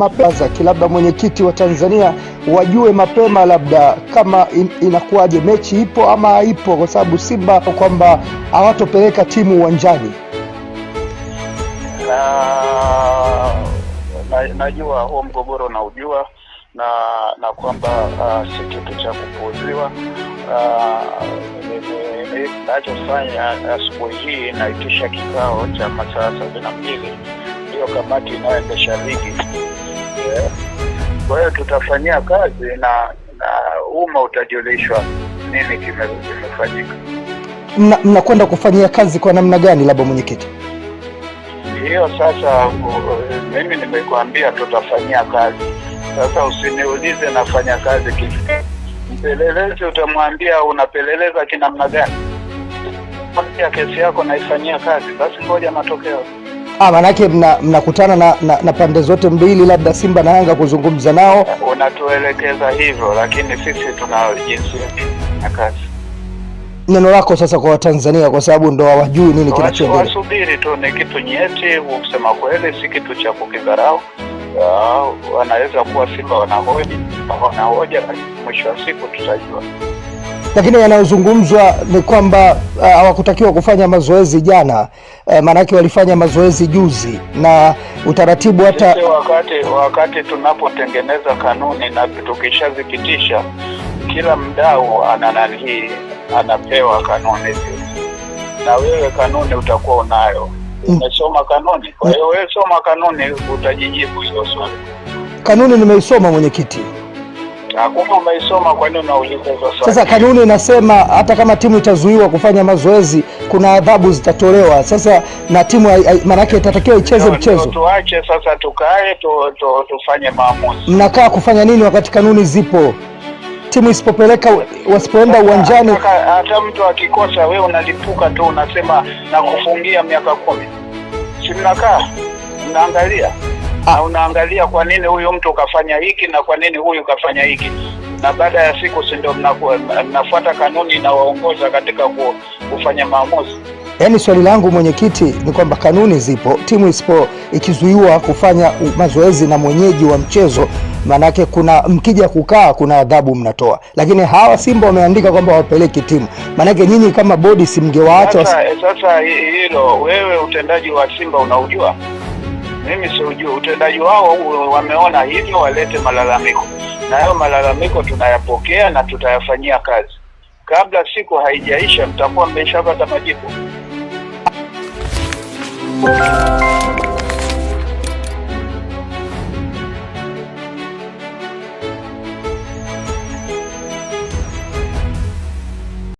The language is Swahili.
mapema, labda mwenyekiti wa Tanzania wajue mapema labda kama inakuwaje, mechi ipo ama haipo, kwa sababu Simba kwamba hawatopeleka timu uwanjani. Najua huo mgogoro naujua na kwamba si kitu cha kupuuziwa. Ninachofanya asubuhi hii naitisha kikao cha masaa 72, ndio kamati inayoendesha ligi. Kwa hiyo tutafanyia kazi na umma utajulishwa nini kimefanyika. Mnakwenda kufanyia kazi kwa namna gani labda mwenyekiti? Hiyo sasa mimi nimekuambia tutafanyia kazi. Sasa usiniulize nafanya kazi kitu. Mpelelezi utamwambia unapeleleza kinamna gani? Kwa kesi yako naifanyia kazi, basi ngoja matokeo. Manake mnakutana na pande zote mbili, labda Simba na Yanga kuzungumza nao. Unatuelekeza hivyo, lakini sisi tuna jinsi ya kazi. Neno lako sasa kwa Watanzania, kwa sababu ndo hawajui nini kinachoendelea. Wasubiri tu, ni kitu nyeti, kusema kweli si kitu cha kukidharau. Wanaweza kuwa Simba wanahoja, mwisho wa siku tutajua. Lakini yanayozungumzwa ni kwamba hawakutakiwa kufanya mazoezi jana, maanake walifanya mazoezi juzi, na utaratibu hata wakati tunapotengeneza kanuni na tukishazipitisha, kila mdau anapewa kanuni, na wewe kanuni utakuwa unayo. Umesoma kanuni, kwa hiyo wewe soma kanuni utajijibu hiyo swali. Kanuni nimeisoma mwenyekiti. Hakuna umeisoma, kwa nini unauliza swali? Sasa kanuni inasema hata kama timu itazuiwa kufanya mazoezi kuna adhabu zitatolewa. Sasa na timu manake itatakiwa icheze mchezo. Tuache sasa tukae tufanye maamuzi. Mnakaa kufanya nini wakati kanuni zipo? Timu isipopeleka, wasipoenda uwanjani, hata mtu akikosa wewe unalipuka tu unasema na kufungia miaka 10. Si mnakaa mnaangalia? Unaangalia kwa nini huyu mtu kafanya hiki na kwa nini huyu kafanya hiki, na baada ya siku si ndio mnafuata kanuni na waongoza katika kufanya maamuzi. Yaani swali langu mwenyekiti ni kwamba kanuni zipo, timu ikizuiwa kufanya mazoezi na mwenyeji wa mchezo, manake kuna mkija kukaa kuna adhabu mnatoa, lakini hawa Simba wameandika kwamba wapeleke timu, manake nyinyi kama bodi simngewaacha. Sasa hilo wewe utendaji wa Simba unaujua, mimi siujui. Utendaji wao wameona hivyo, walete malalamiko, na hayo malalamiko tunayapokea na tutayafanyia kazi. Kabla siku haijaisha mtakuwa mmeshapata majibu.